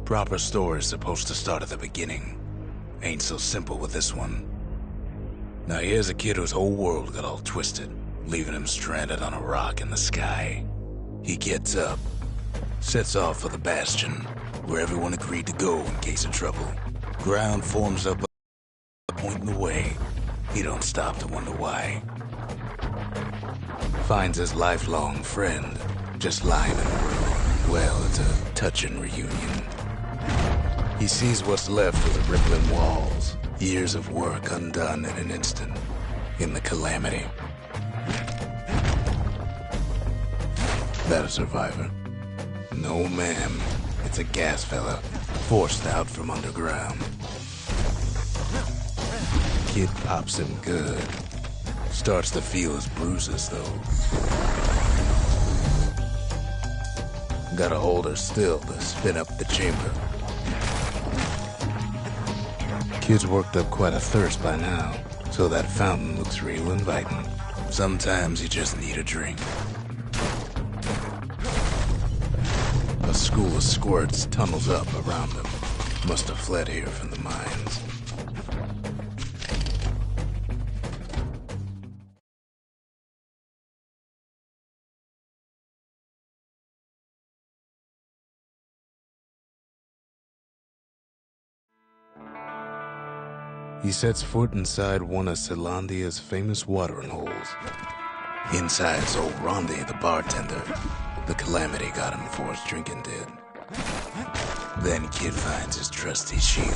Proper story's supposed to start at the beginning. Ain't so simple with this one. Now here's a kid whose whole world got all twisted, leaving him stranded on a rock in the sky. He gets up, sets off for the Bastion, where everyone agreed to go in case of trouble. Ground forms up a point in the way. He don't stop to wonder why. Finds his lifelong friend, just lying in the road. Well, it's a touching reunion. He sees what's left of the rippling walls, years of work undone in an instant, in the calamity. That a survivor? No, ma'am. It's a gas fella, forced out from underground. Kid pops him good. Starts to feel his bruises, though. Gotta hold her still to spin up the chamber. Kid's worked up quite a thirst by now, so that fountain looks real inviting. Sometimes you just need a drink. A school of squirts tunnels up around him. Must have fled here from the mines. He sets foot inside one of Zealandia's famous watering holes. Inside's old Rondi, the bartender. The calamity got him before his drinking did. Then Kid finds his trusty shield.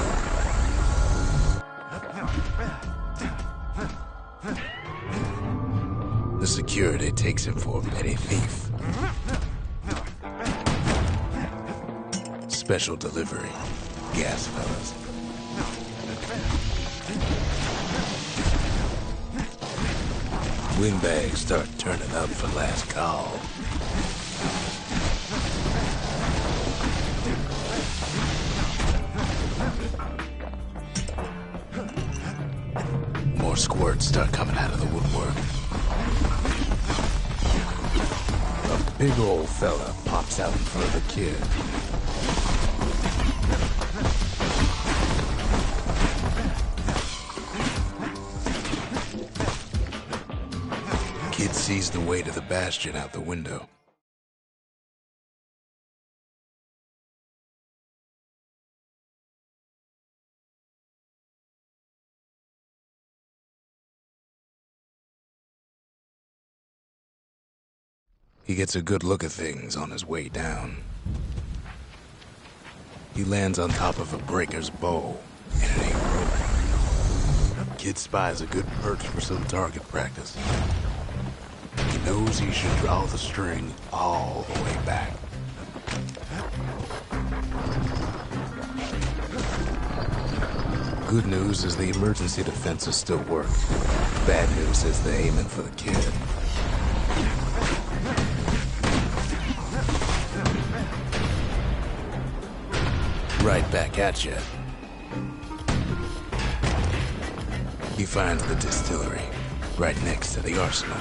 The security takes him for a petty thief. Special delivery. Gas fellas. Windbags start turning up for last call. More squirts start coming out of the woodwork. A big old fella pops out in front of the kid. Kid sees the way to the Bastion out the window. He gets a good look at things on his way down. He lands on top of a breaker's bow, and it ain't broken. Kid spies a good perch for some target practice. He knows he should draw the string all the way back. Good news is the emergency defenses still work. Bad news is they're aiming for the kid. Right back at you. He finds the distillery, right next to the arsenal.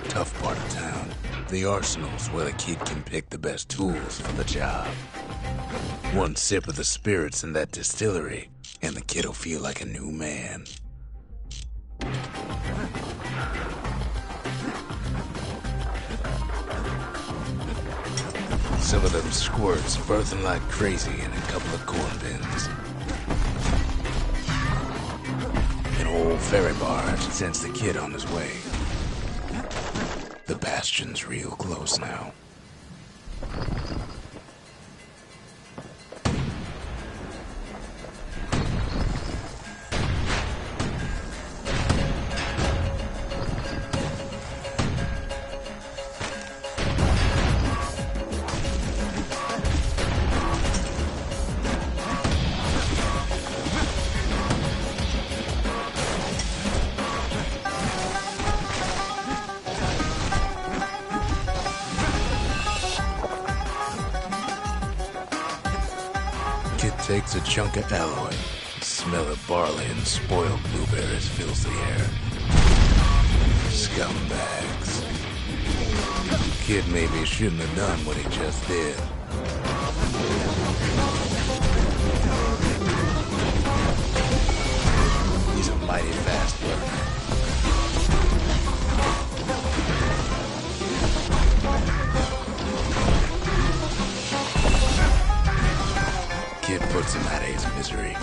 Tough part of town. The arsenal's where the kid can pick the best tools for the job. One sip of the spirits in that distillery, and the kid'll feel like a new man. Some of them squirts birthing like crazy in a couple of corn bins. An old ferry barge sends the kid on his way. The Bastion's real close now. Takes a chunk of alloy. The smell of barley and spoiled blueberries fills the air. Scumbags. Kid maybe shouldn't have done what he just did. mighty fast learner. Kid puts him out of his misery.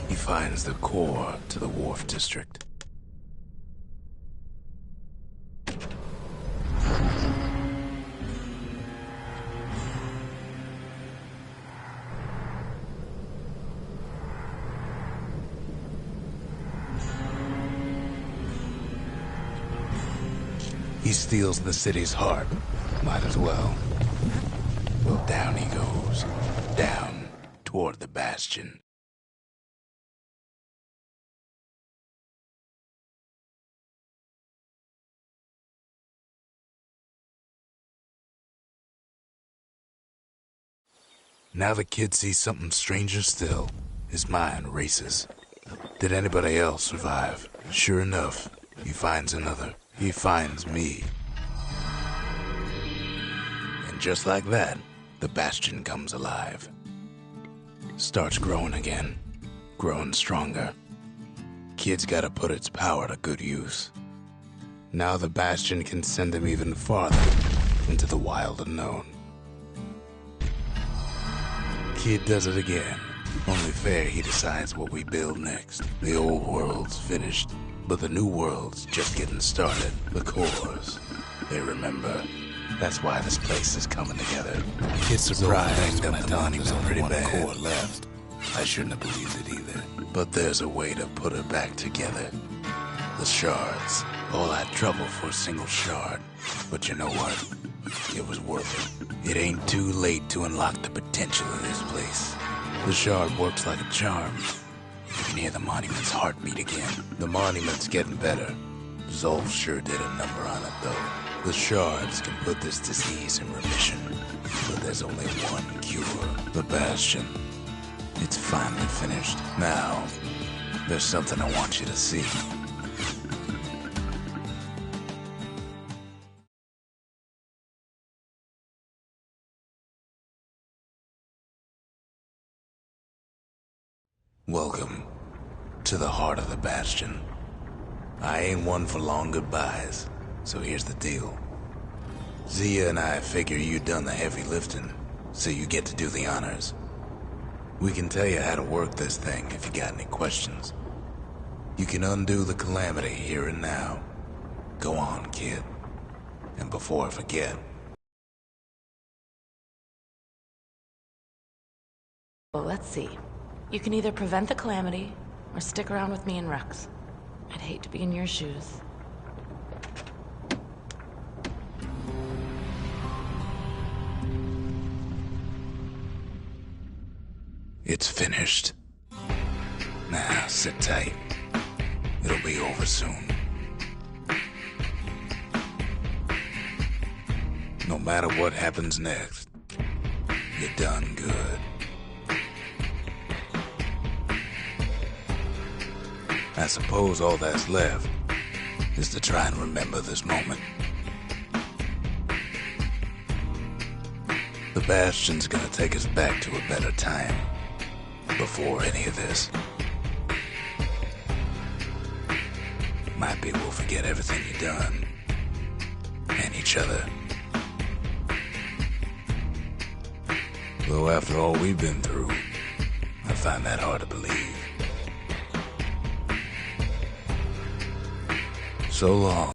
He finds the core to the Wharf District. He steals the city's heart. Might as well. Well, down he goes. Down toward the Bastion. Now the kid sees something stranger still. His mind races. Did anybody else survive? Sure enough, he finds another. He finds me. And just like that, the Bastion comes alive. Starts growing again. Growing stronger. Kid's gotta put its power to good use. Now the Bastion can send him even farther into the wild unknown. Kid does it again. Only fair he decides what we build next. The old world's finished, but the new world's just getting started. The cores, they remember. That's why this place is coming together. Kid's surprised that the money's pretty bad. Core left. I shouldn't have believed it either. But there's a way to put her back together. The shards. All that trouble for a single shard. But you know what? It was worth it. It ain't too late to unlock the potential of this place. The shard works like a charm. You can hear the monument's heartbeat again. The monument's getting better. Zolf sure did a number on it, though. The shards can put this disease in remission. But there's only one cure. The Bastion. It's finally finished. Now, there's something I want you to see. Welcome to the heart of the Bastion. I ain't one for long goodbyes, so here's the deal. Zia and I figure you done the heavy lifting, so you get to do the honors. We can tell you how to work this thing if you got any questions. You can undo the calamity here and now. Go on, kid. And before I forget... Well, let's see. You can either prevent the calamity, or stick around with me and Rex. I'd hate to be in your shoes. It's finished. Now, sit tight. It'll be over soon. No matter what happens next, you're done good. I suppose all that's left is to try and remember this moment. The Bastion's gonna take us back to a better time, before any of this. Might be we'll forget everything you've done, and each other. Though after all we've been through, I find that hard to believe. So long.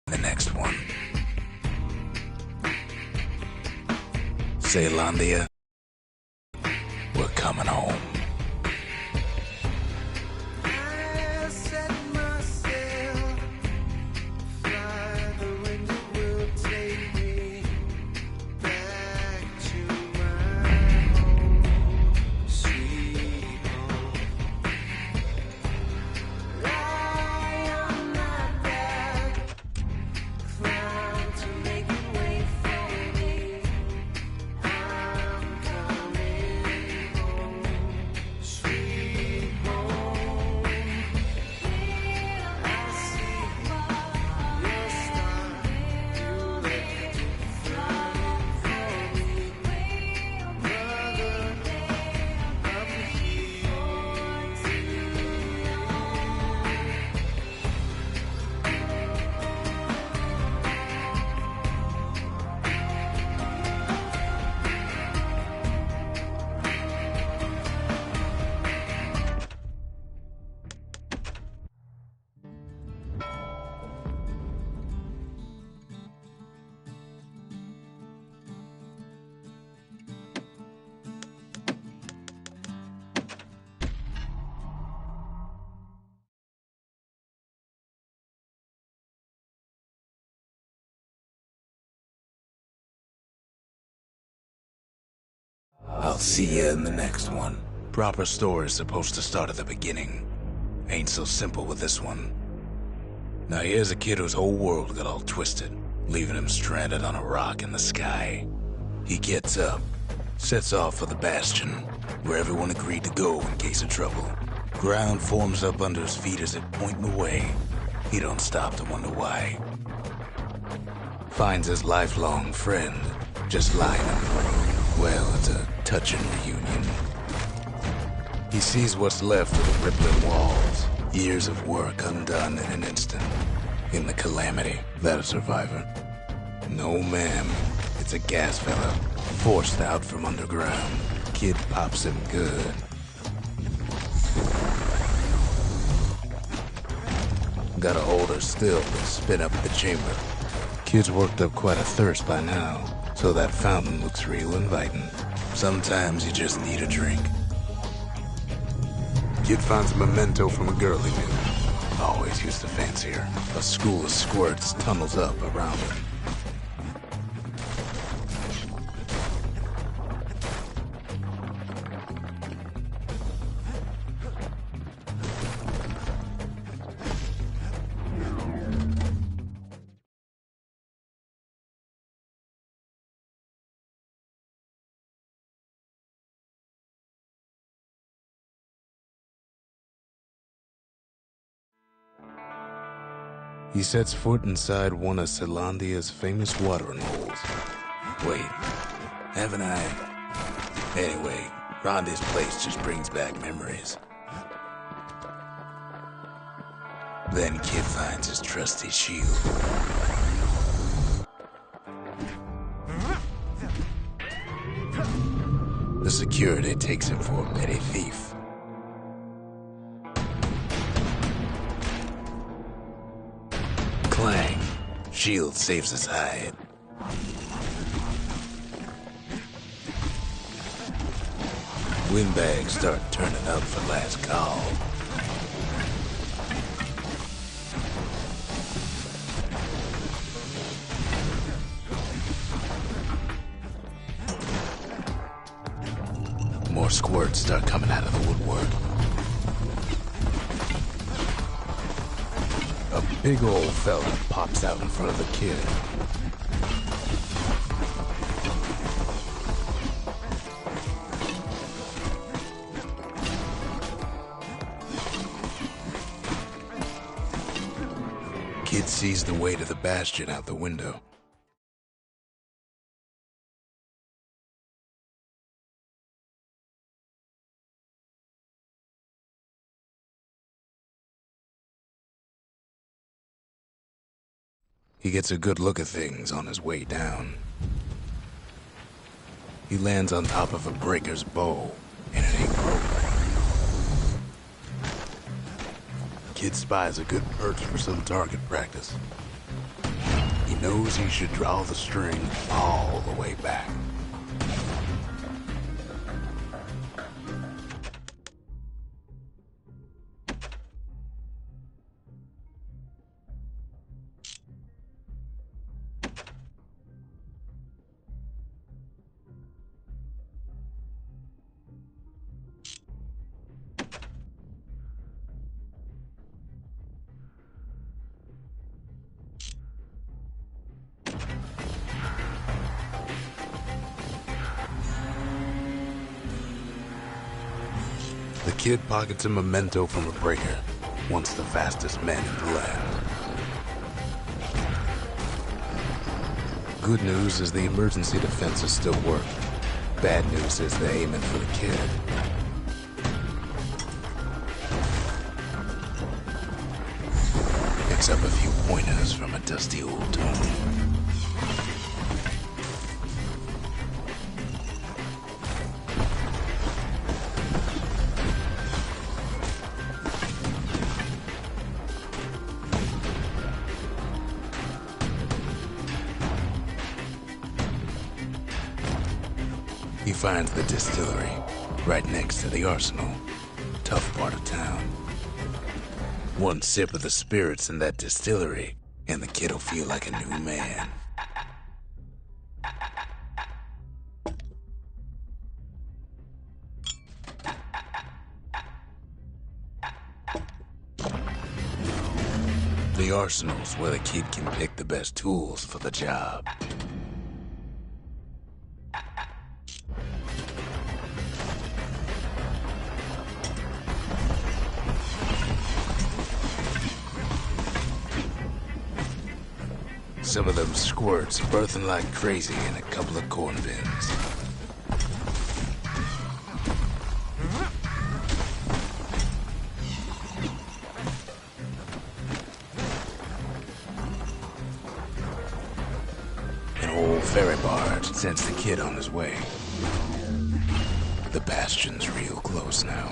The next one. Zealandia. We're coming home. I'll see you in the next one. Proper story is supposed to start at the beginning. Ain't so simple with this one. Now here's a kid whose whole world got all twisted, leaving him stranded on a rock in the sky. He gets up, sets off for the Bastion, where everyone agreed to go in case of trouble. Ground forms up under his feet as it pointing away. He don't stop to wonder why. Finds his lifelong friend, just lying on the road. Well, it's a touching reunion. He sees what's left of the rippling walls, years of work undone in an instant. In the calamity, that a survivor? No, ma'am. It's a gas fella, forced out from underground. Kid pops him good. Gotta hold her still to spin up the chamber. Kid's worked up quite a thirst by now, so that fountain looks real inviting. Sometimes you just need a drink. Kid finds a memento from a girl he knew. Always used to fancy her. A school of squirts tunnels up around him. He sets foot inside one of Zealandia's famous watering holes. Wait, haven't I? Anyway, Rhonda's place just brings back memories. Then Kid finds his trusty shield. The security takes him for a petty thief. Clang. Shield saves his hide. Windbags start turning up for last call. More squirts start coming out of the woodwork. A big old fella pops out in front of the kid. Kid sees the way to the Bastion out the window. He gets a good look at things on his way down. He lands on top of a breaker's bow, and it ain't broke. Kid spies a good perch for some target practice. He knows he should draw the string all the way back. The kid pockets a memento from a breaker, once the fastest man in the land. Good news is the emergency defenses still work. Bad news is they're aiming for the kid. Picks up a few pointers from a dusty old tome. He finds the distillery, right next to the arsenal. Tough part of town. One sip of the spirits in that distillery, and the kid'll feel like a new man. The arsenal's where the kid can pick the best tools for the job. Some of them squirts birthing like crazy in a couple of corn bins. An old ferry barge sends the kid on his way. The Bastion's real close now.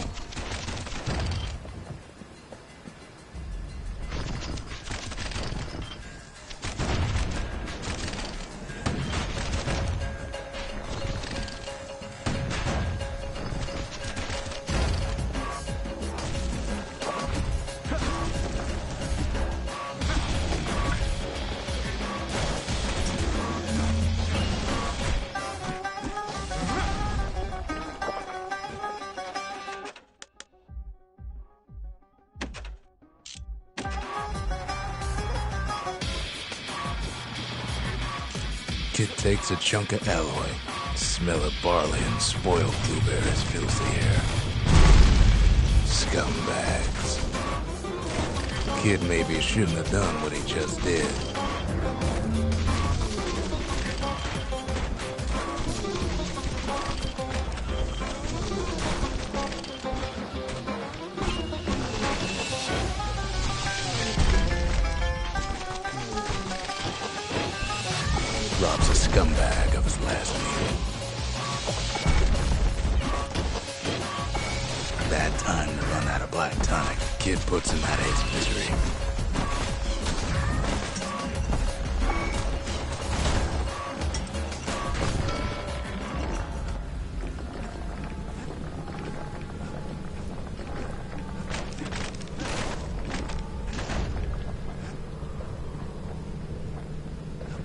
Kid takes a chunk of alloy. Smell of barley and spoiled blueberries fills the air. Scumbags. Kid maybe shouldn't have done what he just did. Robs a scumbag of his last meal. Bad time to run out of black tonic. Kid puts him out of his misery.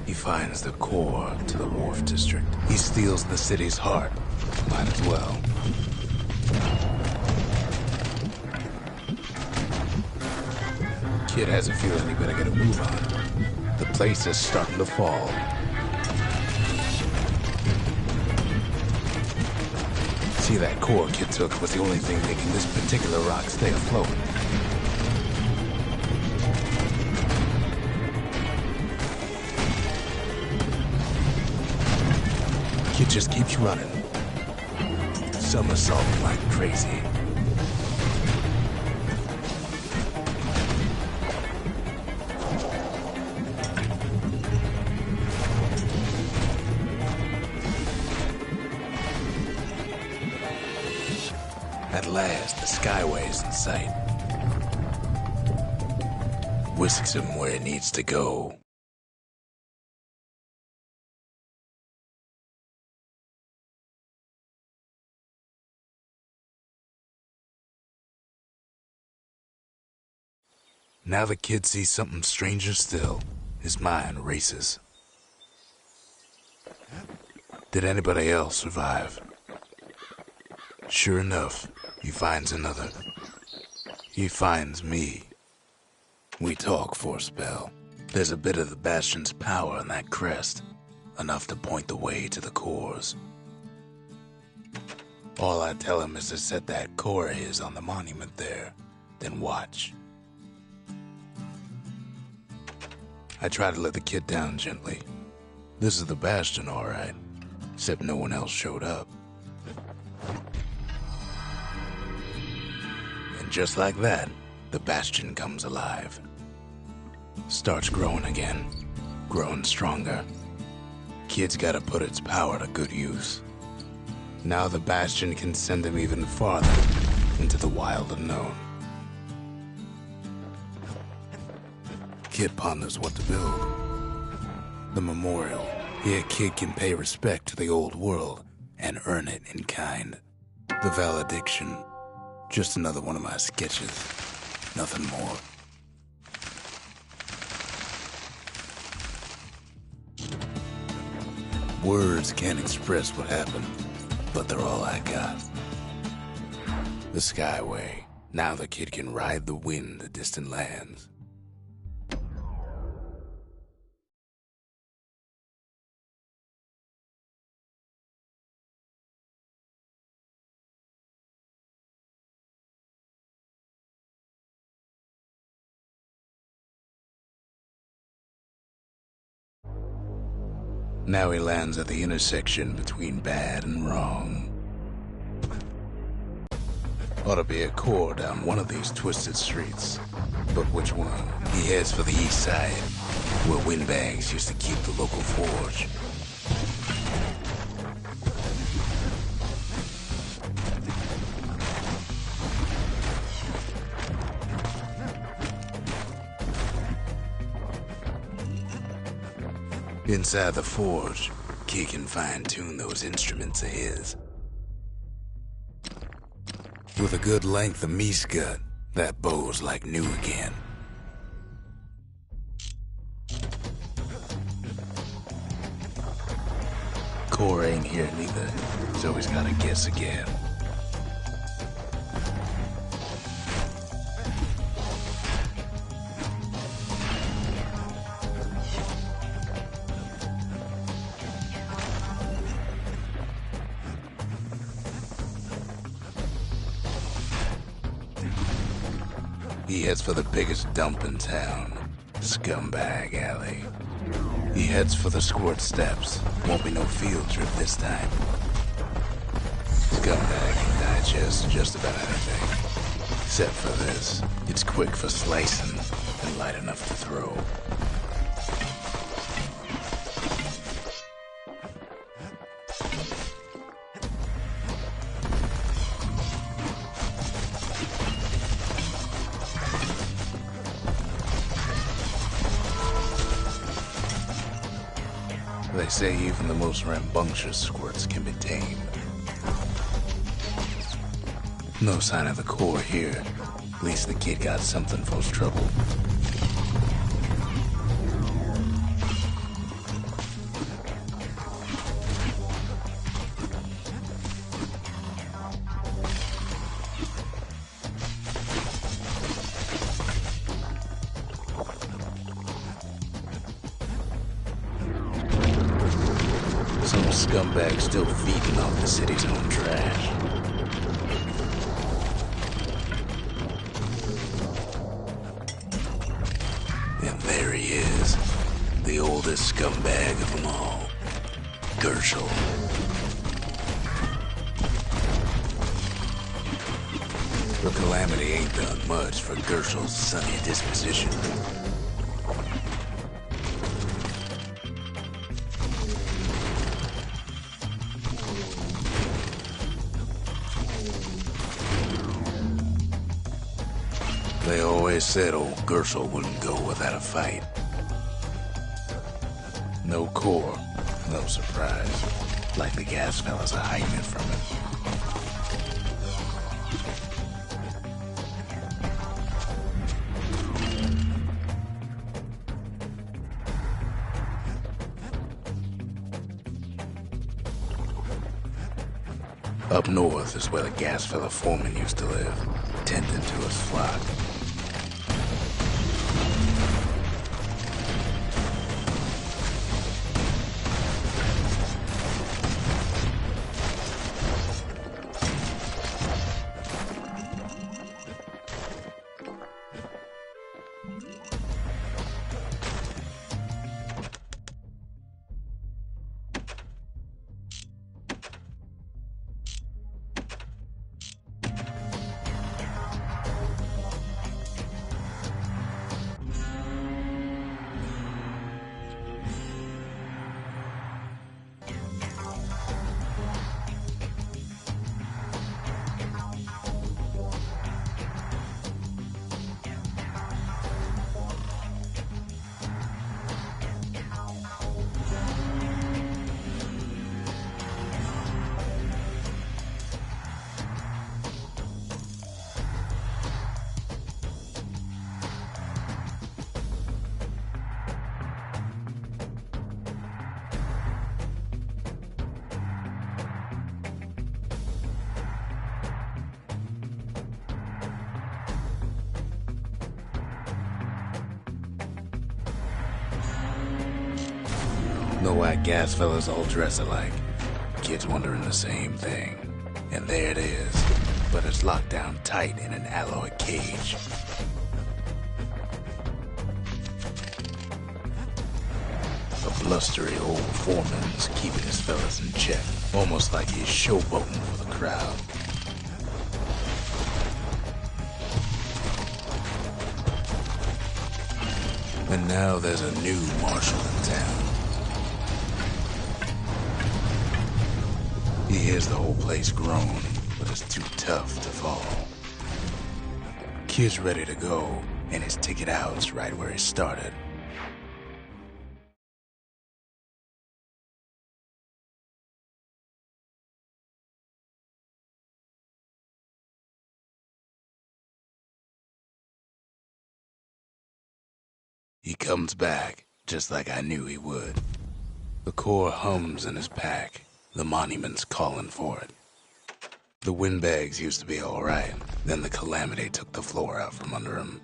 He finds the core to the Wharf District. He steals the city's heart. Might as well. Kid has a feeling he better get a move on. The place is starting to fall. See, that core Kid took was the only thing making this particular rock stay afloat. Kid just keeps running. Somersaulting like crazy. At last, the Skyway's in sight. Whisks him where he needs to go. Now the kid sees something stranger still. His mind races. Did anybody else survive? Sure enough, he finds another. He finds me. We talk for a spell. There's a bit of the Bastion's power in that crest, enough to point the way to the cores. All I tell him is to set that core of his on the monument there, then watch. I try to let the kid down gently. This is the Bastion, all right, except no one else showed up. And just like that, the Bastion comes alive. Starts growing again, growing stronger. Kid's gotta put its power to good use. Now the Bastion can send him even farther into the wild unknown. Kid ponders what to build. The memorial. Here Kid can pay respect to the old world and earn it in kind. The valediction. Just another one of my sketches. Nothing more. Words can't express what happened, but they're all I got. The Skyway. Now the kid can ride the wind to distant lands. Now he lands at the intersection between bad and wrong. Ought to be a core down one of these twisted streets. But which one? He heads for the east side, where windbags used to keep the local forge. Inside the forge, Key can fine-tune those instruments of his. With a good length of meat gut, that bow's like new again. Core ain't here neither, so he's gotta guess again. He heads for the biggest dump in town, Scumbag Alley. He heads for the squirt steps. Won't be no field trip this time. Scumbag can digest just about anything. Except for this. It's quick for slicing and light enough to throw. They say even the most rambunctious squirts can be tamed. No sign of the core here. At least the kid got something for his trouble. Some scumbag still feeding off the city's own trash. And there he is, the oldest scumbag of them all, Gershel. The calamity ain't done much for Gershel's sunny disposition. They always said old Gershel wouldn't go without a fight. No core, no surprise. Like the gas fellas are hiding it from him. Up north is where the gas fella foreman used to live, tending to his flock. Know why gas fellas all dress alike? Kids wondering the same thing. And there it is. But it's locked down tight in an alloy cage. A blustery old foreman's keeping his fellas in check, almost like he's showboating for the crowd. And now there's a new marshal in town. He hears the whole place groan, but it's too tough to follow. Kid's ready to go, and his ticket out's right where he started. He comes back, just like I knew he would. The core hums in his pack, the monument's calling for it. The windbags used to be alright, then the calamity took the floor out from under him.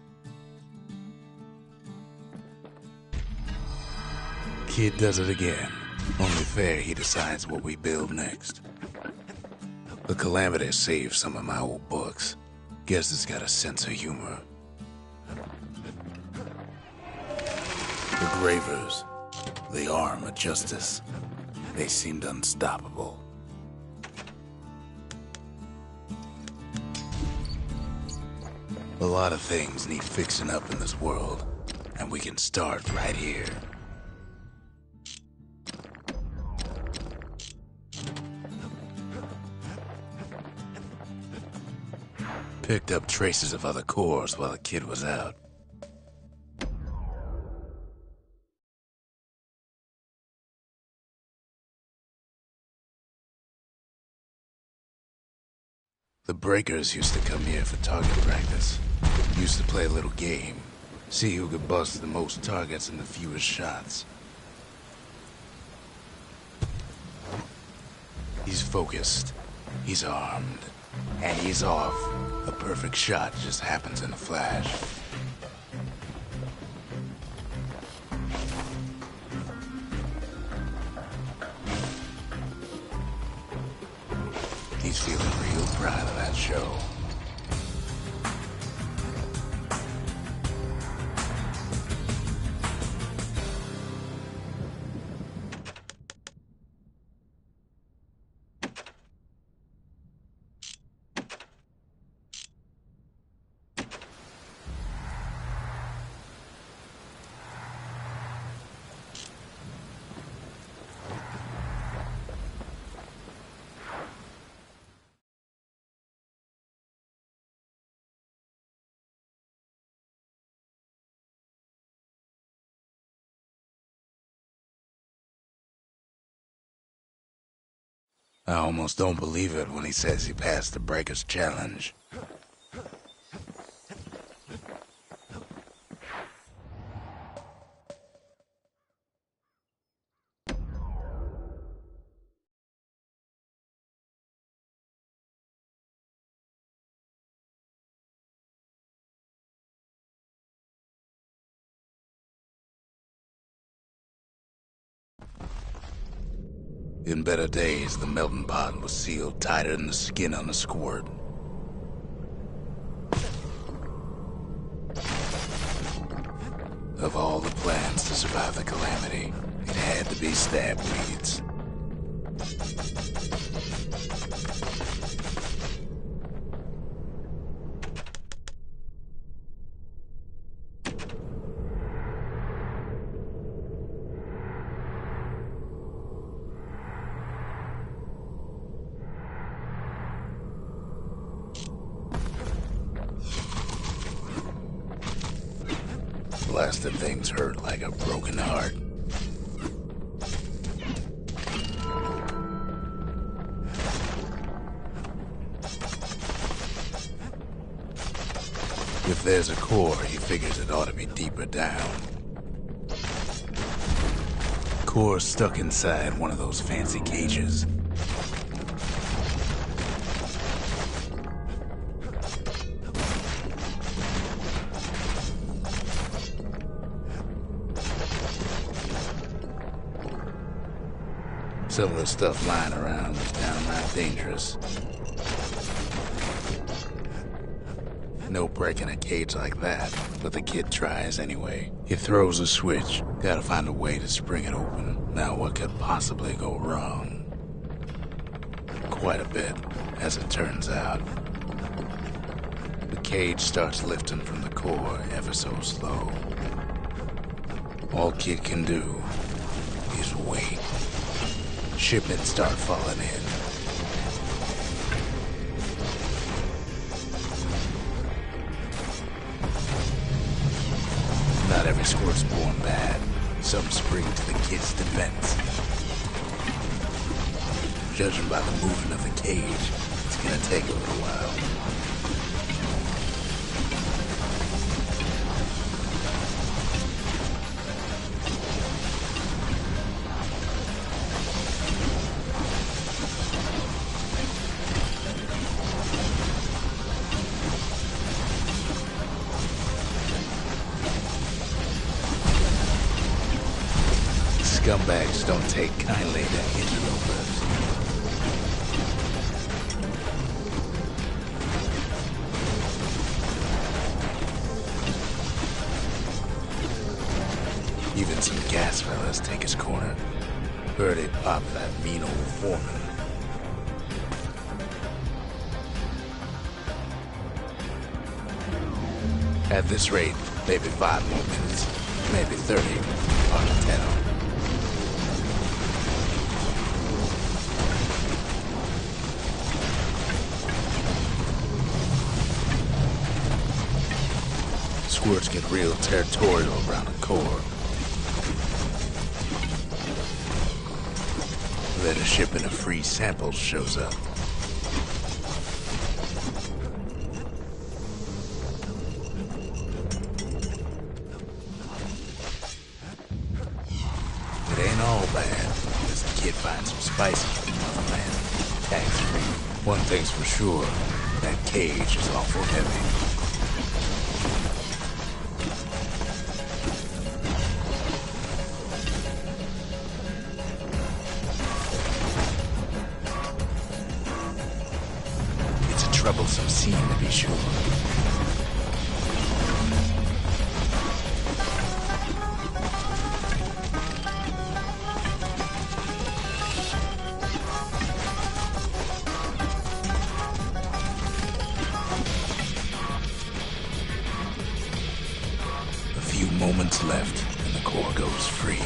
Kid does it again, only fair he decides what we build next. The calamity saved some of my old books. Guess it's got a sense of humor. The Gravers, the arm of justice, they seemed unstoppable. A lot of things need fixing up in this world, and we can start right here. Picked up traces of other cores while the kid was out. The breakers used to come here for target practice. Used to play a little game. See who could bust the most targets and the fewest shots. He's focused. He's armed. And he's off. A perfect shot just happens in a flash. He's feeling real proud of that show. I almost don't believe it when he says he passed the Breakers challenge. In better days, the melting pot was sealed tighter than the skin on a squirt. Of all the plans to survive the calamity, it had to be stab weeds. Blasted things hurt like a broken heart. If there's a core, he figures it ought to be deeper down. Core's stuck inside one of those fancy cages. Some of the stuff lying around is downright dangerous. No breaking a cage like that, but the kid tries anyway. He throws a switch. Gotta find a way to spring it open. Now what could possibly go wrong? Quite a bit, as it turns out. The cage starts lifting from the core ever so slow. All kid can do is wait. Shipments start falling in. Not every squirt's born bad. Some spring to the kid's defense. Judging by the movement of the cage, it's gonna take a little while. Scumbags don't take kindly to interlopers. Even some gas fellas take his corner. Heard it pop that mean old foreman. At this rate, maybe 5 more minutes, maybe 30, hard to tell. Squirts get real territorial around the core. Then a shipment of free samples shows up. It ain't all bad, as the kid finds some spices in Motherland. Tax-free. One thing's for sure, that cage is awful heavy. Troublesome scene, to be sure. A few moments left, and the core goes free.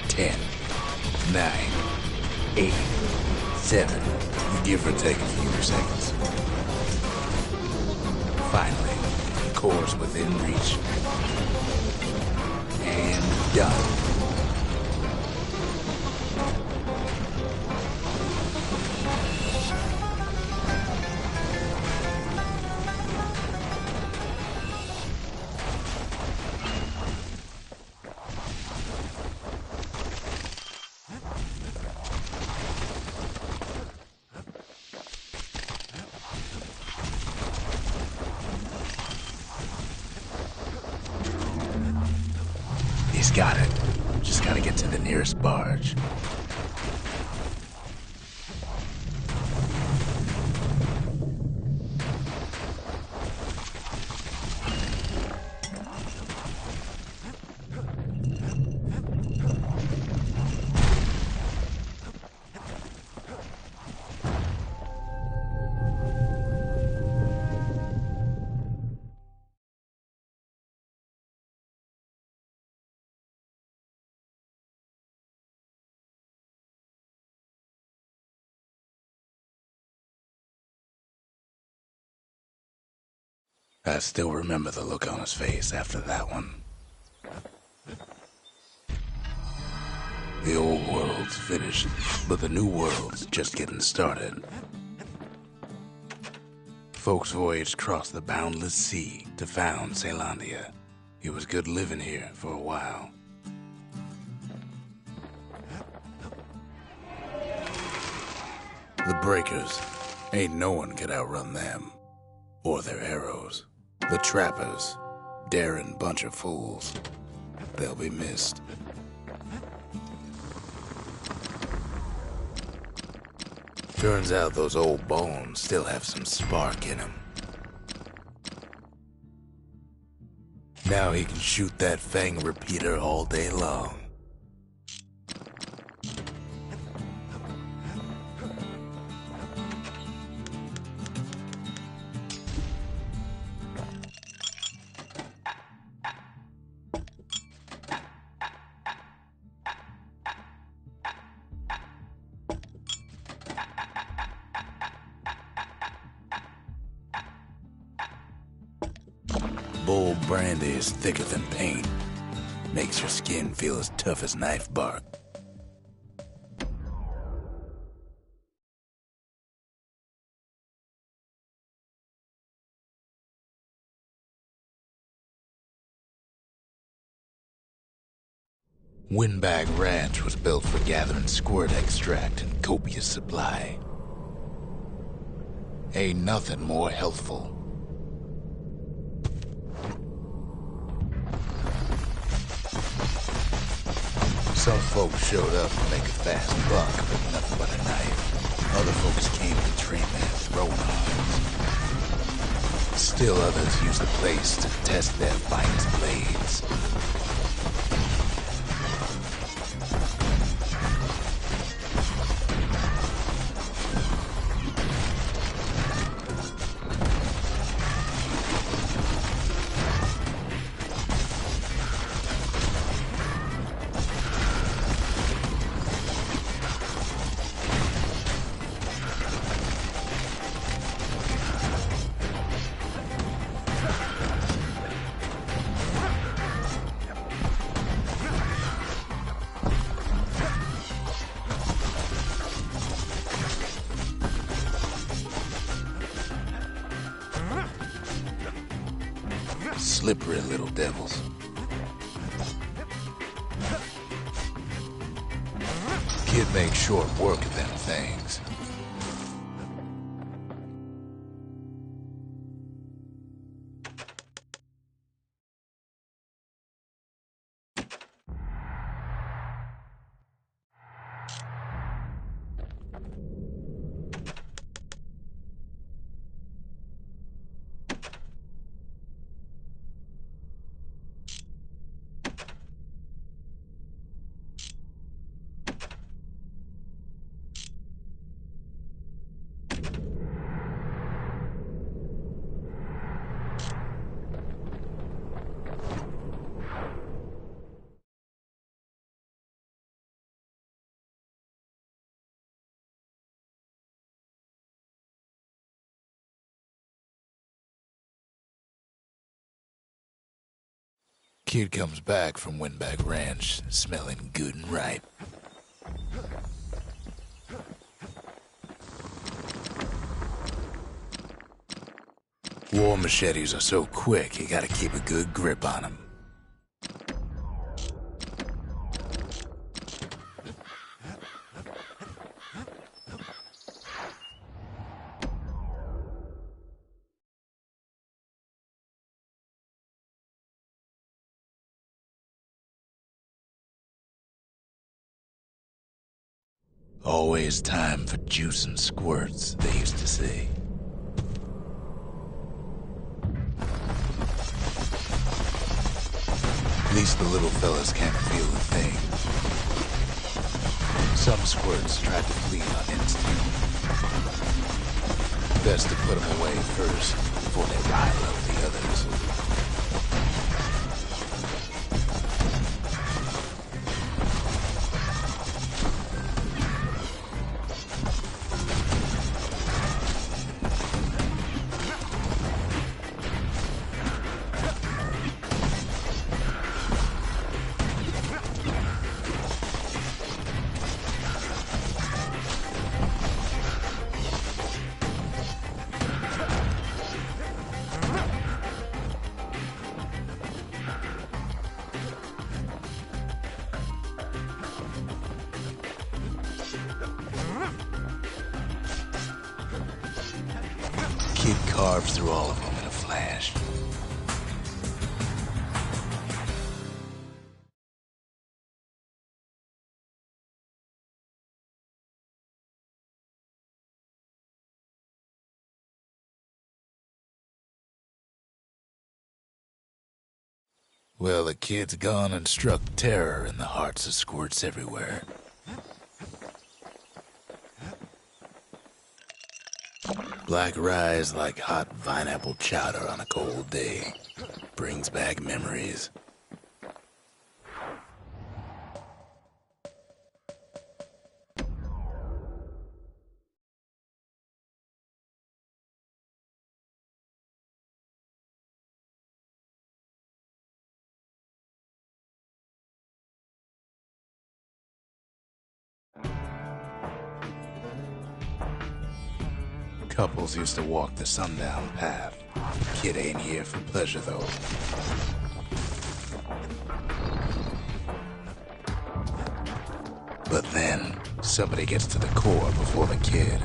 10, 9, 8, 7. Give or take a few seconds. Finally, the core's within reach. And done. He's got it. Just gotta get to the nearest barge. I still remember the look on his face after that one. The old world's finished, but the new world's just getting started. Folks voyaged across the boundless sea to found Caelondia. It was good living here for a while. The Breakers, ain't no one could outrun them, or their arrows. The Trappers, daring bunch of fools. They'll be missed. Turns out those old bones still have some spark in them. Now he can shoot that fang repeater all day long. Bull brandy is thicker than paint. Makes your skin feel as tough as knife bark. Windbag Ranch was built for gathering squirt extract in copious supply. Ain't nothing more healthful. Some folks showed up to make a fast buck with nothing but a knife. Other folks came to train their throwing arms. Still others used the place to test their finest blades. Slippery little devils. Kid makes short work of them things. Kid comes back from Windbag Ranch, smelling good and ripe. War machetes are so quick, you gotta keep a good grip on them. Always time for juice and squirts, they used to say. At least the little fellas can't feel a thing. Some squirts tried to flee on instinct. Best to put them away first, before they rile up the others. Kid carves through all of them in a flash. Well, the kid's gone and struck terror in the hearts of squirts everywhere. Black rye is like hot pineapple chowder on a cold day. Brings back memories. Couples used to walk the sundown path. Kid ain't here for pleasure, though. But then, somebody gets to the core before the kid.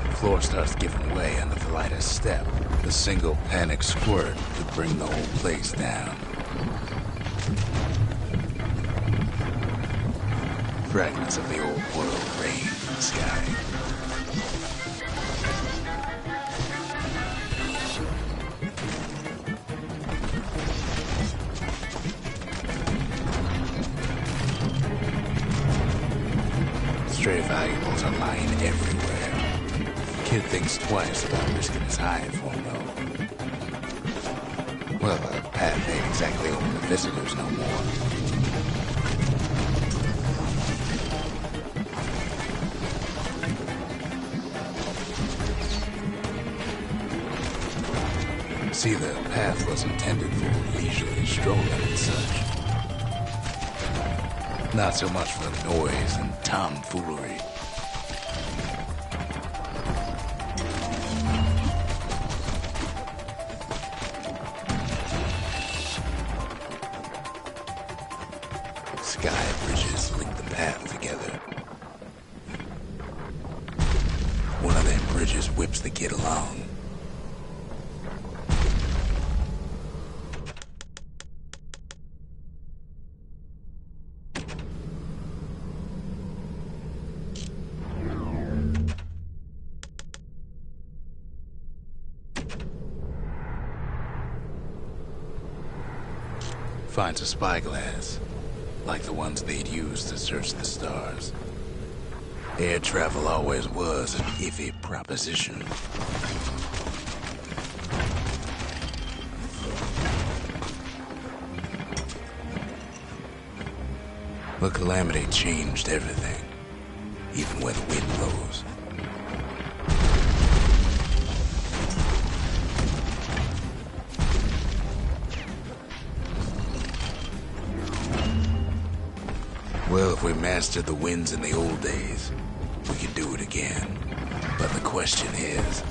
The floor starts giving way under the lightest step. A single panic squirt could bring the whole place down. Fragments of the old world rain from the sky. Stray valuables are lying everywhere. Kid thinks twice about risking his hide for him, though. Well, the path ain't exactly open to visitors no more. See, the path was intended for leisurely strolling and such. Not so much for noise and tomfoolery. Sky bridges link the path together. One of them bridges whips the kid along. Finds a spyglass, like the ones they'd used to search the stars. Air travel always was an iffy proposition. The calamity changed everything, even where the wind blows. Well, if we mastered the winds in the old days, we could do it again. But the question is,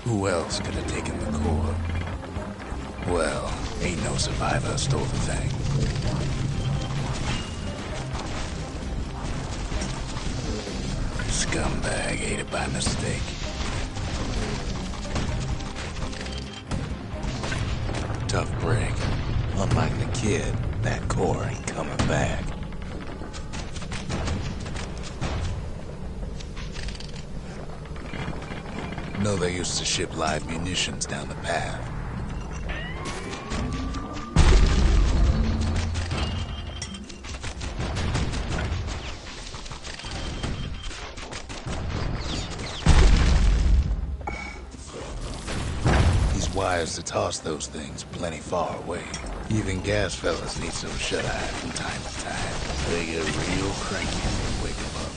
who else could have taken the core? Well, ain't no survivor stole the thing. Scumbag ate it by mistake. Tough break. Unlike the kid, that core ain't coming back. No, they used to ship live munitions down the path. Wires to toss those things plenty far away. Even gas fellas need some shut-eye from time to time. They get real cranky when you wake them up.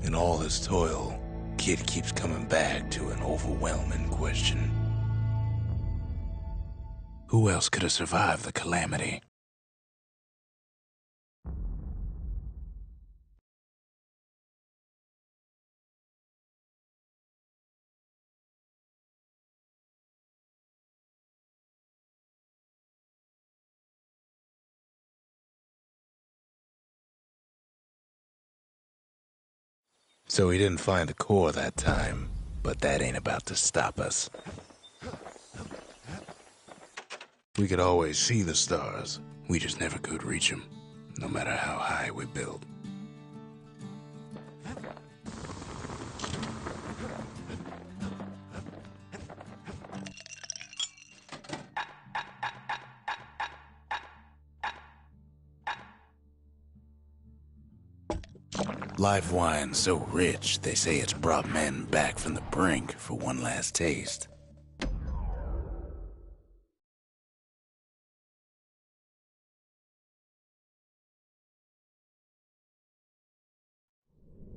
In all his toil, Kid keeps coming back to an overwhelming question. Who else could have survived the calamity? So he didn't find the core that time, but that ain't about to stop us. We could always see the stars, we just never could reach them, no matter how high we built. Live wine so rich, they say it's brought men back from the brink for one last taste.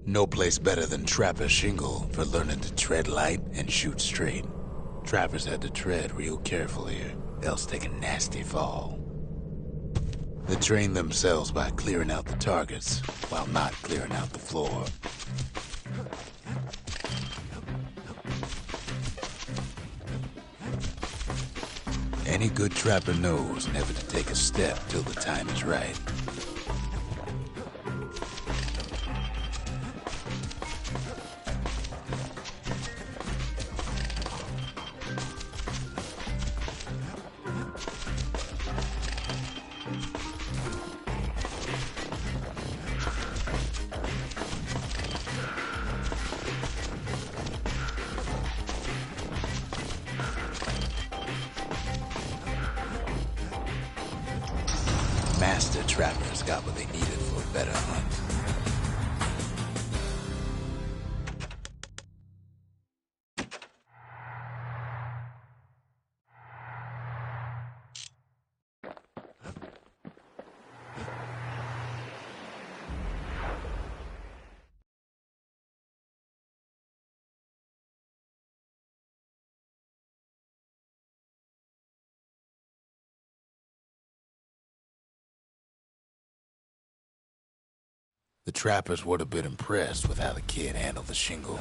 No place better than Trapper's Shingle for learning to tread light and shoot straight. Trappers had to tread real careful here, else take a nasty fall. They train themselves by clearing out the targets, while not clearing out the floor. Any good trapper knows never to take a step till the time is right. Master trappers got what they needed for a better hunt. The trappers would have been impressed with how the kid handled the shingle.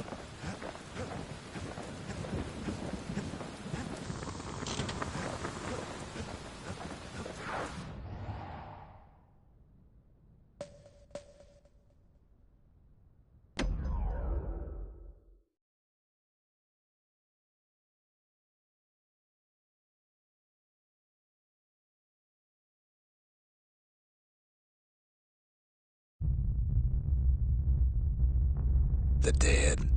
The dead.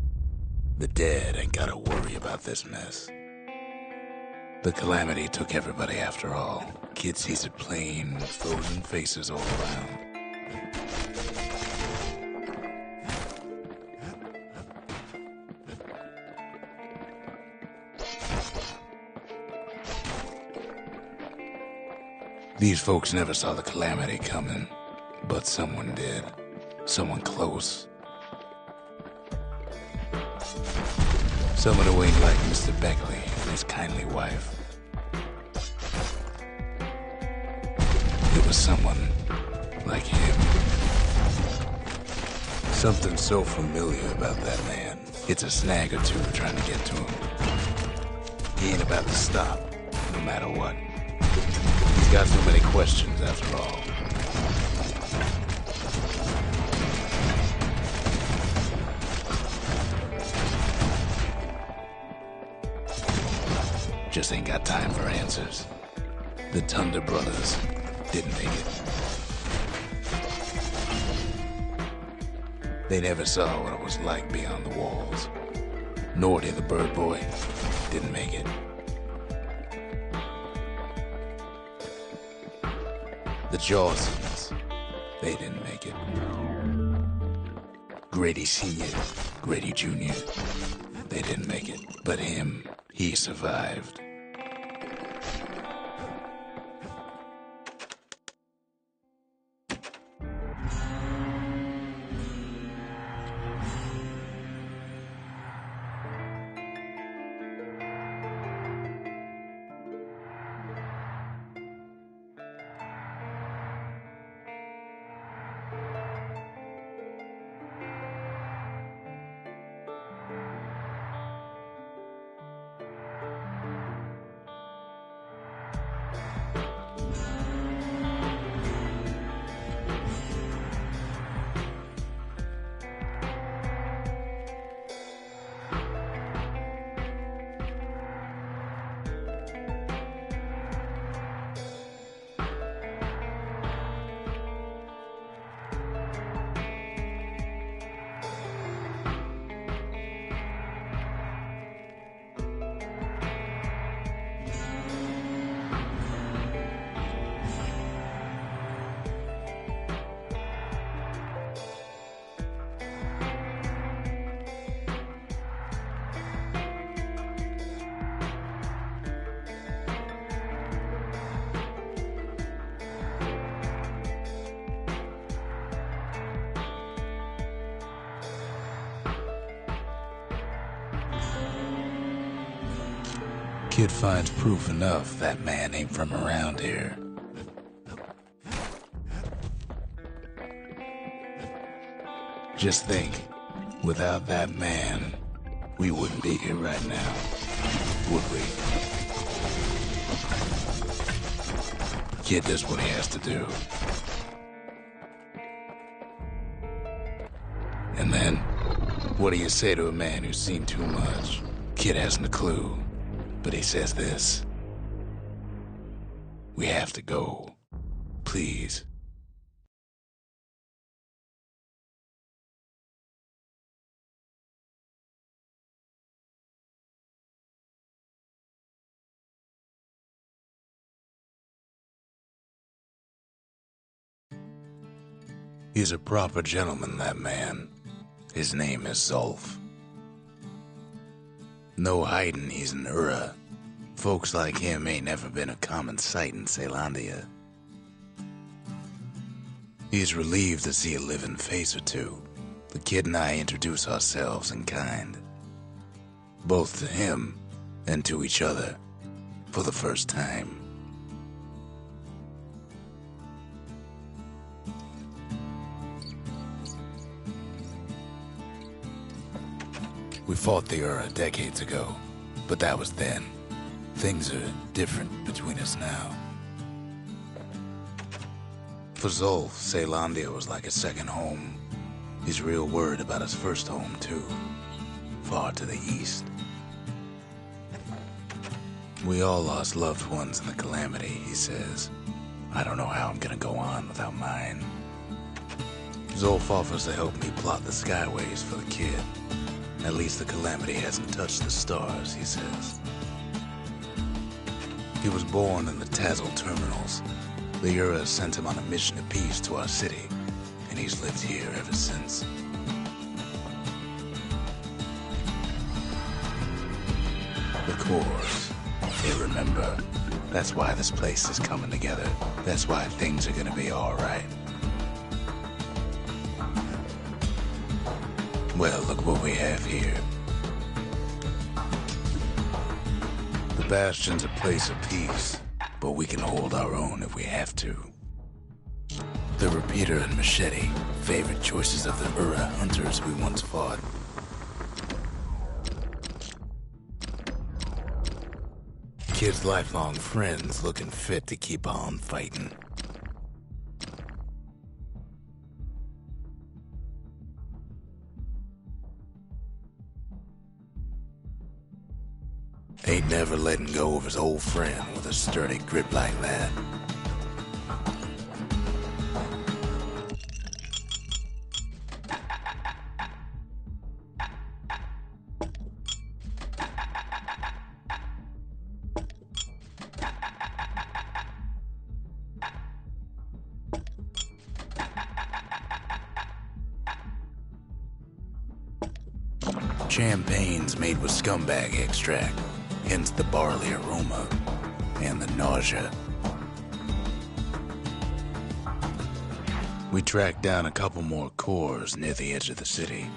The dead ain't gotta worry about this mess. The calamity took everybody after all. Kid sees it plain, frozen faces all around. These folks never saw the calamity coming, but someone did. Someone close. Someone who ain't like Mr. Beckley and his kindly wife. It was someone like him. Something so familiar about that man. It's a snag or two trying to get to him. He ain't about to stop, no matter what. He's got so many questions after all. Just ain't got time for answers. The Thunder brothers didn't make it. They never saw what it was like beyond the walls. Nor did the Bird Boy. Didn't make it. The Jawsons, they didn't make it. Grady Sr., Grady Jr., they didn't make it. But him, he survived. Kid finds proof enough that man ain't from around here. Just think, without that man, we wouldn't be here right now, would we? Kid does what he has to do. And then, what do you say to a man who's seen too much? Kid hasn't a clue, but he says this. We have to go. Please. He's a proper gentleman, that man. His name is Zolf. No hiding he's an Ura. Folks like him ain't never been a common sight in Caelondia. He's relieved to see a living face or two. The kid and I introduce ourselves in kind. Both to him and to each other, for the first time. We fought the Ura decades ago, but that was then. Things are different between us now. For Zolf, Caelondia was like a second home. He's real worried about his first home, too. Far to the east. We all lost loved ones in the calamity, he says. I don't know how I'm gonna go on without mine. Zolf offers to help me plot the skyways for the kid. At least the calamity hasn't touched the stars, he says. He was born in the Tazzle terminals. The Ura sent him on a mission of peace to our city, and he's lived here ever since. The cores, they remember. That's why this place is coming together. That's why things are gonna be all right. Well, look what we have here. The Bastion's a place of peace, but we can hold our own if we have to. The Repeater and Machete, favorite choices of the Ura hunters we once fought. Kid's lifelong friends looking fit to keep on fighting. Ain't never letting go of his old friend with a sturdy grip like that. Champagne's made with scumbag extract. Hence the barley aroma and the nausea. We tracked down a couple more cores near the edge of the city.